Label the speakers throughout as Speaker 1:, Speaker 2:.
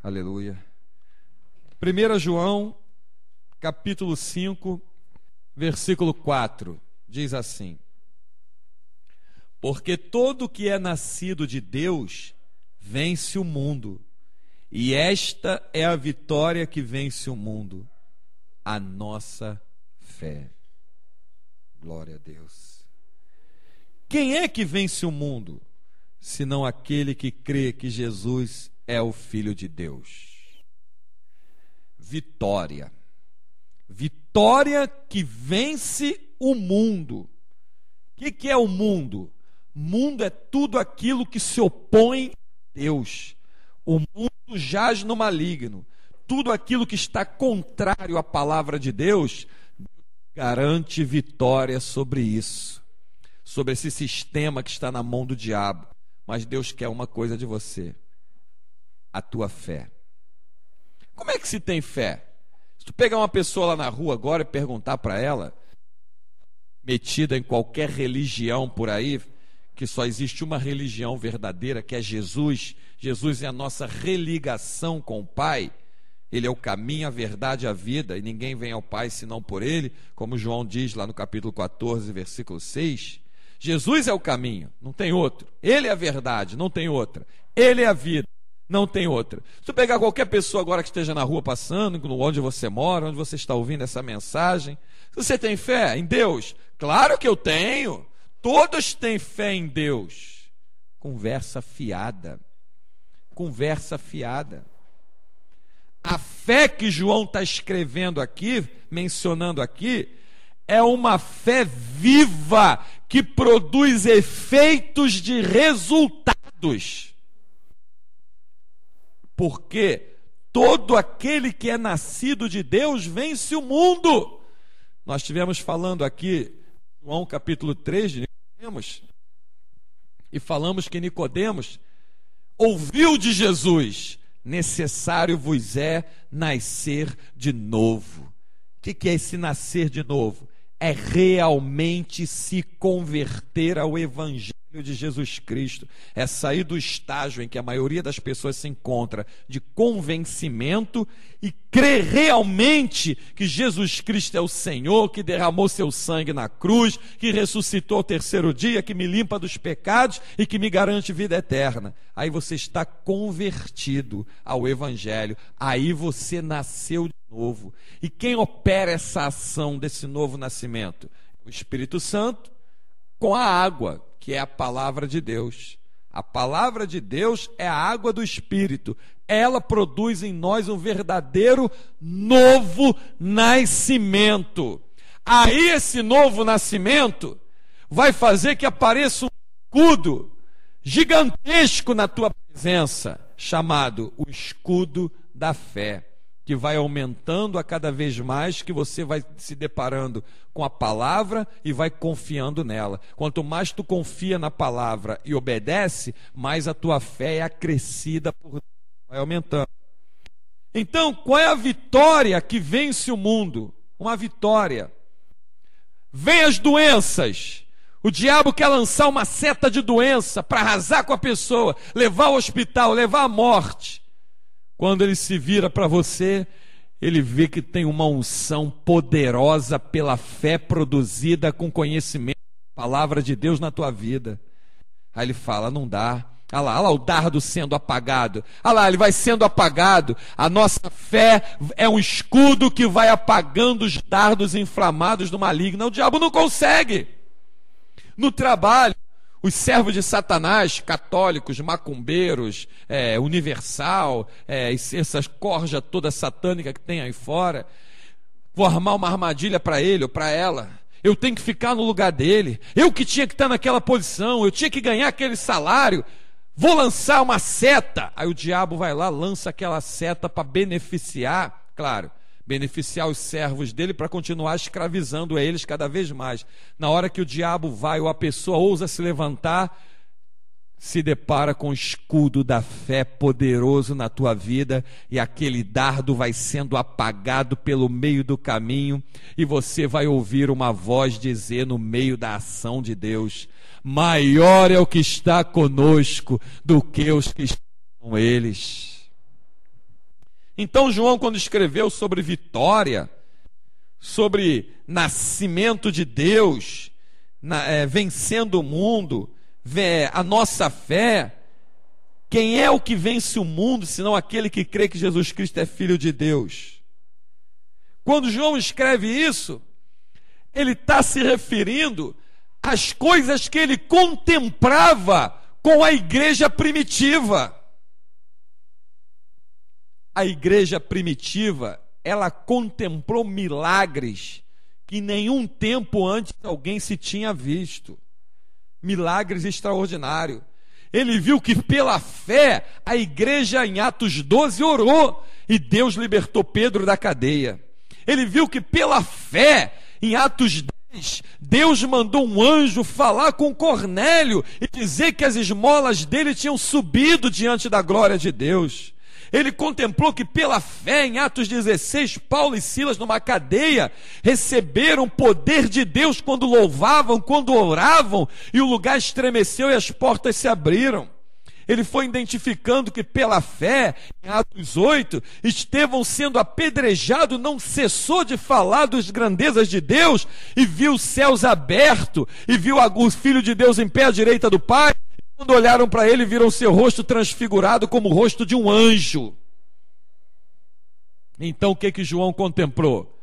Speaker 1: Aleluia. 1 João, capítulo 5, versículo 4, diz assim: porque todo que é nascido de Deus vence o mundo, e esta é a vitória que vence o mundo, a nossa fé. Glória a Deus. Quem é que vence o mundo, senão aquele que crê que Jesus é o Filho de Deus? Vitória. Vitória que vence o mundo. O que é o mundo? Mundo é tudo aquilo que se opõe a Deus. O mundo jaz no maligno. Tudo aquilo que está contrário à palavra de Deus, garante vitória sobre isso, sobre esse sistema que está na mão do diabo. Mas Deus quer uma coisa de você: a tua fé. Como é que se tem fé? Se tu pegar uma pessoa lá na rua agora e perguntar para ela, metida em qualquer religião por aí, que só existe uma religião verdadeira, que é Jesus. Jesus é a nossa religação com o Pai. Ele é o caminho, a verdade e a vida, e ninguém vem ao Pai senão por Ele, como João diz lá no capítulo 14, versículo 6. Jesus é o caminho, não tem outro. Ele é a verdade, não tem outra. Ele é a vida, não tem outra. Se tu pegar qualquer pessoa agora que esteja na rua passando, onde você mora, onde você está ouvindo essa mensagem, se você tem fé em Deus, claro que eu tenho. Todos têm fé em Deus. Conversa fiada. Conversa fiada. A fé que João está escrevendo aqui, mencionando aqui, é uma fé viva que produz efeitos de resultados. Porque todo aquele que é nascido de Deus vence o mundo. Nós estivemos falando aqui, João capítulo 3 de Nicodemos, e falamos que Nicodemos ouviu de Jesus: necessário vos é nascer de novo. O que é esse nascer de novo? É realmente se converter ao Evangelho de Jesus Cristo. É sair do estágio em que a maioria das pessoas se encontra, de convencimento, e crer realmente que Jesus Cristo é o Senhor, que derramou seu sangue na cruz, que ressuscitou ao terceiro dia, que me limpa dos pecados e que me garante vida eterna. Aí você está convertido ao Evangelho. Aí você nasceu de novo. E quem opera essa ação desse novo nascimento? O Espírito Santo com a água, que é a palavra de Deus. A palavra de Deus é a água do Espírito. Ela produz em nós um verdadeiro novo nascimento. Aí esse novo nascimento vai fazer que apareça um escudo gigantesco na tua presença, chamado o escudo da fé, que vai aumentando a cada vez mais que você vai se deparando com a palavra e vai confiando nela. Quanto mais tu confia na palavra e obedece, mais a tua fé é acrescida por Deus, vai aumentando. Então, qual é a vitória que vence o mundo? Uma vitória. Vem as doenças. O diabo quer lançar uma seta de doença para arrasar com a pessoa, levar ao hospital, levar à morte. Quando ele se vira para você, ele vê que tem uma unção poderosa pela fé produzida com conhecimento da palavra de Deus na tua vida. Aí ele fala: não dá. Olha lá o dardo sendo apagado. Olha lá, ele vai sendo apagado. A nossa fé é um escudo que vai apagando os dardos inflamados do maligno. O diabo não consegue. No trabalho, os servos de Satanás, católicos, macumbeiros, universal, essas corjas toda satânica que tem aí fora, vou armar uma armadilha para ele ou para ela. Eu tenho que ficar no lugar dele. Eu que tinha que estar naquela posição, eu tinha que ganhar aquele salário. Vou lançar uma seta. Aí o diabo vai lá, lança aquela seta para beneficiar, claro, beneficiar os servos dele para continuar escravizando a eles cada vez mais. Na hora que o diabo vai ou a pessoa ousa se levantar, se depara com o escudo da fé poderoso na tua vida, e aquele dardo vai sendo apagado pelo meio do caminho, e você vai ouvir uma voz dizer no meio da ação de Deus: maior é o que está conosco do que os que estão com eles. Então João, quando escreveu sobre vitória, sobre nascimento de Deus, vencendo o mundo, a nossa fé, quem é o que vence o mundo, senão aquele que crê que Jesus Cristo é Filho de Deus? Quando João escreve isso, ele está se referindo às coisas que ele contemplava com a igreja primitiva. A igreja primitiva, ela contemplou milagres que em nenhum tempo antes alguém se tinha visto. Milagres extraordinários. Ele viu que pela fé a igreja em Atos 12 orou e Deus libertou Pedro da cadeia. Ele viu que pela fé em Atos 10 Deus mandou um anjo falar com Cornélio e dizer que as esmolas dele tinham subido diante da glória de Deus. Ele contemplou que pela fé em Atos 16, Paulo e Silas numa cadeia receberam o poder de Deus quando louvavam, quando oravam, e o lugar estremeceu e as portas se abriram. Ele foi identificando que pela fé, em Atos 8, Estevão sendo apedrejado não cessou de falar das grandezas de Deus e viu os céus abertos e viu o Filho de Deus em pé à direita do Pai. Quando olharam para ele, viram seu rosto transfigurado como o rosto de um anjo. Então o que João contemplou?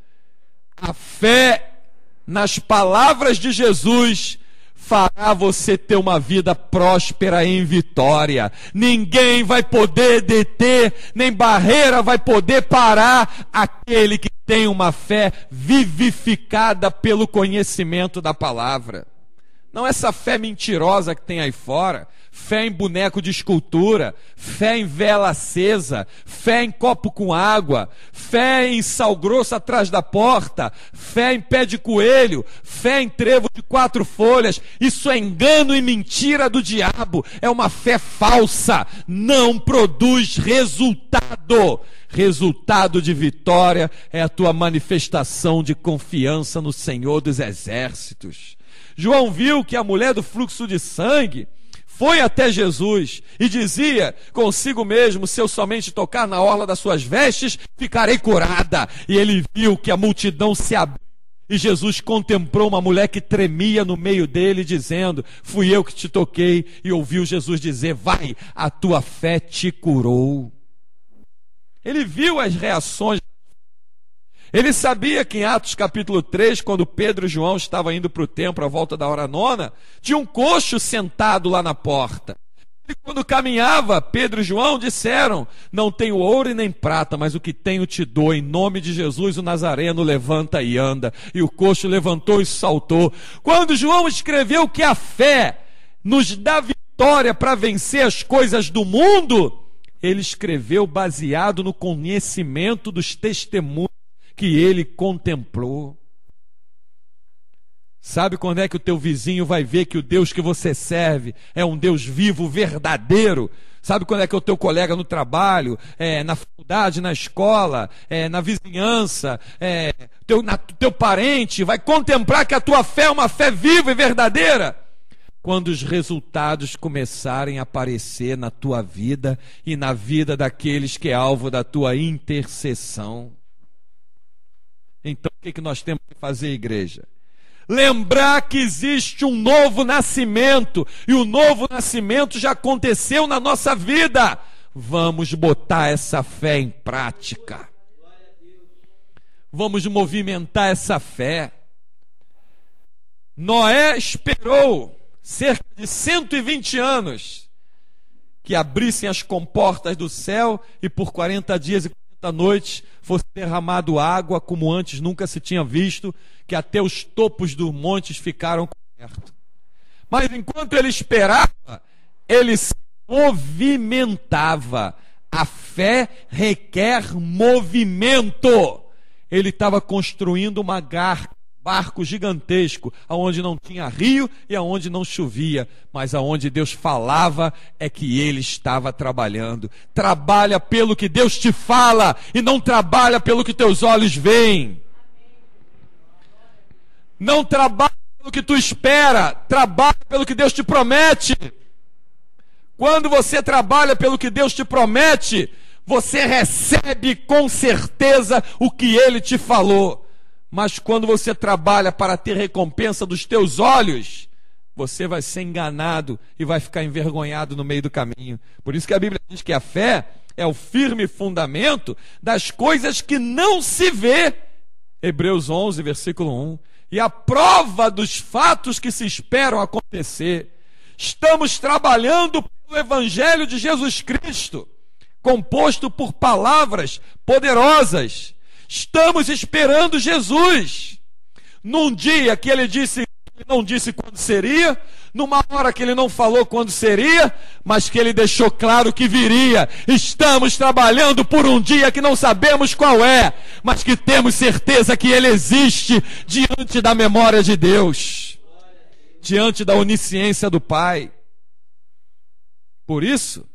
Speaker 1: A fé nas palavras de Jesus fará você ter uma vida próspera em vitória. Ninguém vai poder deter, nem barreira vai poder parar aquele que tem uma fé vivificada pelo conhecimento da palavra. Não essa fé mentirosa que tem aí fora, fé em boneco de escultura, fé em vela acesa, fé em copo com água, fé em sal grosso atrás da porta, fé em pé de coelho, fé em trevo de 4 folhas. Isso é engano e mentira do diabo, é uma fé falsa, não produz resultado. Resultado de vitória é a tua manifestação de confiança no Senhor dos Exércitos. João viu que a mulher do fluxo de sangue foi até Jesus e dizia consigo mesmo: se eu somente tocar na orla das suas vestes, ficarei curada. E ele viu que a multidão se abriu e Jesus contemplou uma mulher que tremia no meio dele, dizendo: fui eu que te toquei. E ouviu Jesus dizer: vai, a tua fé te curou. Ele viu as reações. Ele sabia que em Atos capítulo 3, quando Pedro e João estavam indo para o templo à volta da hora 9, tinha um coxo sentado lá na porta. E quando caminhava, Pedro e João disseram: não tenho ouro e nem prata, mas o que tenho te dou. Em nome de Jesus o Nazareno, levanta e anda. E o coxo levantou e saltou. Quando João escreveu que a fé nos dá vitória para vencer as coisas do mundo, ele escreveu baseado no conhecimento dos testemunhos que ele contemplou. Sabe quando é que o teu vizinho vai ver que o Deus que você serve é um Deus vivo, verdadeiro? Sabe quando é que o teu colega no trabalho, na faculdade, na escola, na vizinhança, teu parente vai contemplar que a tua fé é uma fé viva e verdadeira? Quando os resultados começarem a aparecer na tua vida e na vida daqueles que é alvo da tua intercessão. Então o que nós temos que fazer, igreja? Lembrar que existe um novo nascimento, e o novo nascimento já aconteceu na nossa vida. Vamos botar essa fé em prática. Vamos movimentar essa fé. Noé esperou cerca de 120 anos que abrissem as comportas do céu e por 40 dias e 40 noites fosse derramado água como antes nunca se tinha visto, que até os topos dos montes ficaram cobertos. Mas enquanto ele esperava, ele se movimentava. A fé requer movimento. Ele estava construindo um barco gigantesco, aonde não tinha rio e aonde não chovia, mas aonde Deus falava é que ele estava trabalhando. Trabalha pelo que Deus te fala e não trabalha pelo que teus olhos veem. Não trabalha pelo que tu espera, trabalha pelo que Deus te promete. Quando você trabalha pelo que Deus te promete, você recebe com certeza o que ele te falou. Mas quando você trabalha para ter recompensa dos teus olhos, você vai ser enganado e vai ficar envergonhado no meio do caminho. Por isso que a Bíblia diz que a fé é o firme fundamento das coisas que não se vê. Hebreus 11, versículo 1. E a prova dos fatos que se esperam acontecer. Estamos trabalhando pelo Evangelho de Jesus Cristo, composto por palavras poderosas. Estamos esperando Jesus. Num dia que ele não disse quando seria, numa hora que ele não falou quando seria, mas que ele deixou claro que viria. Estamos trabalhando por um dia que não sabemos qual é, mas que temos certeza que ele existe diante da memória de Deus, diante da onisciência do Pai. Por isso,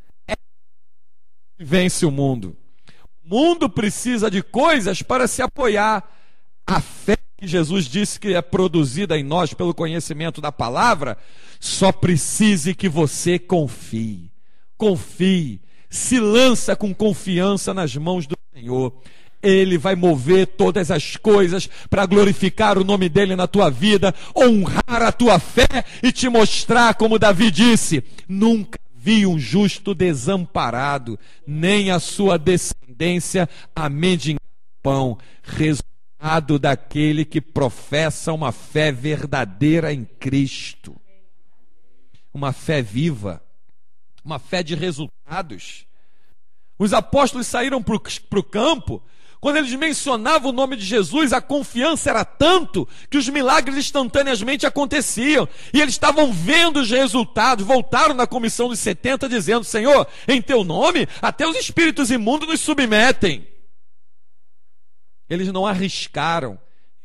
Speaker 1: vence o mundo. O mundo precisa de coisas para se apoiar. A fé que Jesus disse que é produzida em nós pelo conhecimento da palavra, só precisa que você confie. Confie, se lança com confiança nas mãos do Senhor. Ele vai mover todas as coisas para glorificar o nome dele na tua vida, honrar a tua fé e te mostrar, como Davi disse, nunca vi um justo desamparado, nem a sua descendência a mendigar pão. Resultado daquele que professa uma fé verdadeira em Cristo. Uma fé viva, uma fé de resultados. Os apóstolos saíram para o campo. Quando eles mencionavam o nome de Jesus, a confiança era tanto que os milagres instantaneamente aconteciam. E eles estavam vendo os resultados. Voltaram na comissão dos 70 dizendo: Senhor, em teu nome até os espíritos imundos nos submetem. Eles não arriscaram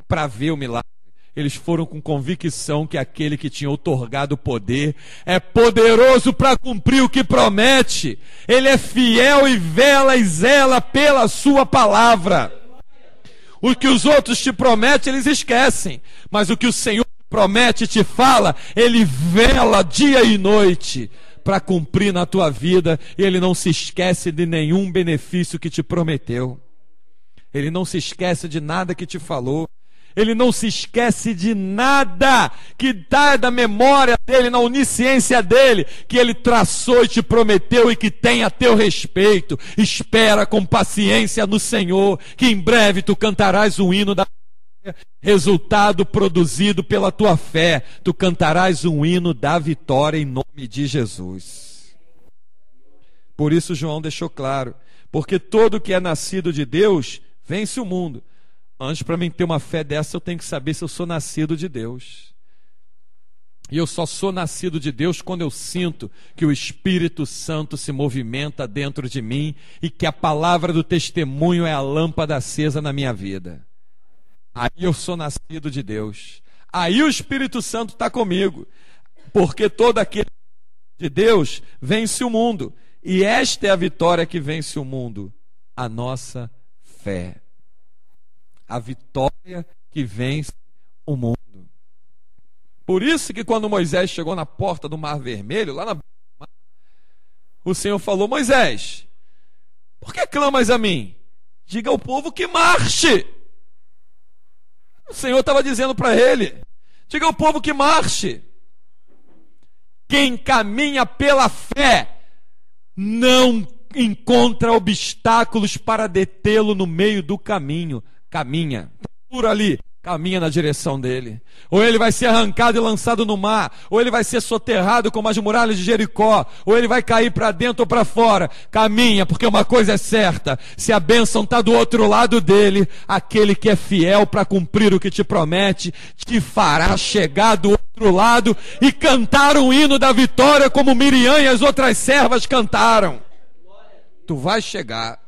Speaker 1: para ver o milagre. Eles foram com convicção que aquele que tinha outorgado o poder é poderoso para cumprir o que promete. Ele é fiel e vela e zela pela sua palavra. O que os outros te prometem, eles esquecem. Mas o que o Senhor promete e te fala, Ele vela dia e noite para cumprir na tua vida. E Ele não se esquece de nenhum benefício que te prometeu. Ele não se esquece de nada que te falou. Ele não se esquece de nada que está da memória dele, na onisciência dele, que ele traçou e te prometeu e que tem a teu respeito. Espera com paciência no Senhor, que em breve tu cantarás o hino da resultado produzido pela tua fé. Tu cantarás um hino da vitória em nome de Jesus. Por isso João deixou claro, porque todo que é nascido de Deus vence o mundo. Antes, para mim ter uma fé dessa, eu tenho que saber se eu sou nascido de Deus. E eu só sou nascido de Deus quando eu sinto que o Espírito Santo se movimenta dentro de mim e que a palavra do testemunho é a lâmpada acesa na minha vida. Aí eu sou nascido de Deus. Aí o Espírito Santo está comigo. Porque todo aquele de Deus vence o mundo. E esta é a vitória que vence o mundo: a nossa fé. A vitória que vence o mundo. Por isso que quando Moisés chegou na porta do Mar Vermelho, lá na o Senhor falou: Moisés, por que clamas a mim? Diga ao povo que marche. O Senhor estava dizendo para ele: diga ao povo que marche. Quem caminha pela fé não encontra obstáculos para detê-lo no meio do caminho. Caminha, por ali, caminha na direção dele. Ou ele vai ser arrancado e lançado no mar, ou ele vai ser soterrado como as muralhas de Jericó, ou ele vai cair para dentro ou para fora. Caminha, porque uma coisa é certa: se a bênção está do outro lado dele, aquele que é fiel para cumprir o que te promete, te fará chegar do outro lado e cantar o hino da vitória como Miriam e as outras servas cantaram. Tu vai chegar.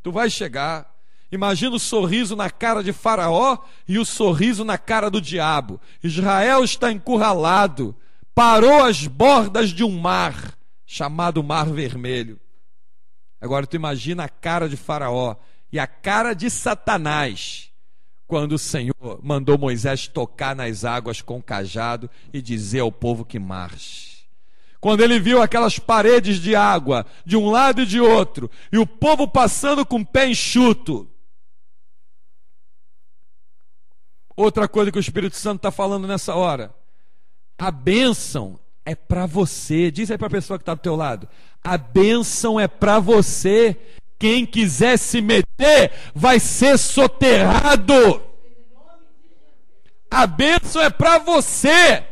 Speaker 1: Tu vai chegar. Imagina o sorriso na cara de Faraó e o sorriso na cara do diabo. Israel está encurralado, parou às bordas de um mar, chamado Mar Vermelho. Agora tu imagina a cara de Faraó e a cara de Satanás, quando o Senhor mandou Moisés tocar nas águas com o cajado e dizer ao povo que marche. quando ele viu aquelas paredes de água, de um lado e de outro, e o povo passando com o pé enxuto. Outra coisa que o Espírito Santo está falando nessa hora: a bênção é para você. Diz aí para a pessoa que está do teu lado: a bênção é para você. Quem quiser se meter vai ser soterrado. A bênção é para você.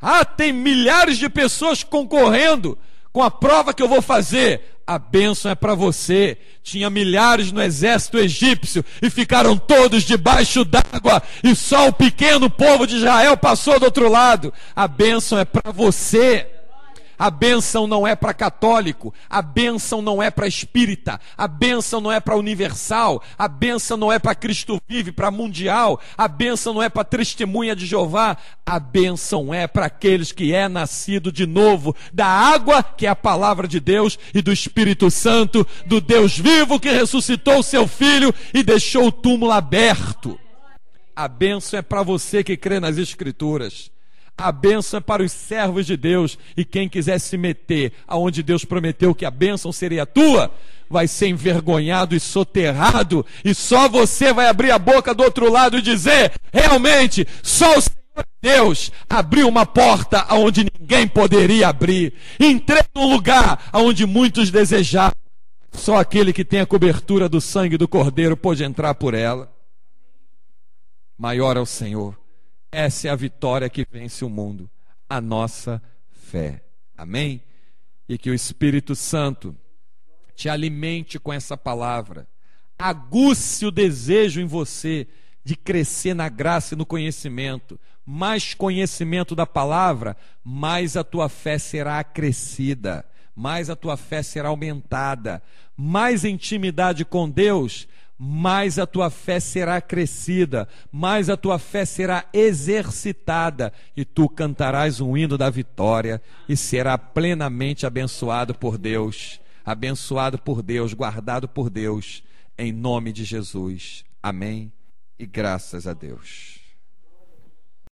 Speaker 1: Ah, tem milhares de pessoas concorrendo com a prova que eu vou fazer. A bênção é para você. Tinha milhares no exército egípcio e ficaram todos debaixo d'água, e só o pequeno povo de Israel passou do outro lado. A bênção é para você. A bênção não é para católico, a bênção não é para espírita, a bênção não é para universal, a bênção não é para Cristo Vive, para mundial, a bênção não é para testemunha de Jeová, a bênção é para aqueles que é nascido de novo, da água, que é a palavra de Deus, e do Espírito Santo, do Deus vivo que ressuscitou o seu Filho e deixou o túmulo aberto. A bênção é para você que crê nas Escrituras. A bênção é para os servos de Deus, e quem quiser se meter aonde Deus prometeu que a bênção seria tua, vai ser envergonhado e soterrado, e só você vai abrir a boca do outro lado e dizer: realmente, só o Senhor Deus abriu uma porta aonde ninguém poderia abrir. Entrei num lugar aonde muitos desejavam, só aquele que tem a cobertura do sangue do Cordeiro pôde entrar por ela. Maior é o Senhor. Essa é a vitória que vence o mundo, a nossa fé. Amém? E que o Espírito Santo te alimente com essa palavra, aguce o desejo em você de crescer na graça e no conhecimento. Mais conhecimento da palavra, mais a tua fé será acrescida, mais a tua fé será aumentada. Mais intimidade com Deus, mais a tua fé será crescida, mais a tua fé será exercitada, e tu cantarás um hino da vitória e será plenamente abençoado por Deus, guardado por Deus, em nome de Jesus. Amém e graças a Deus.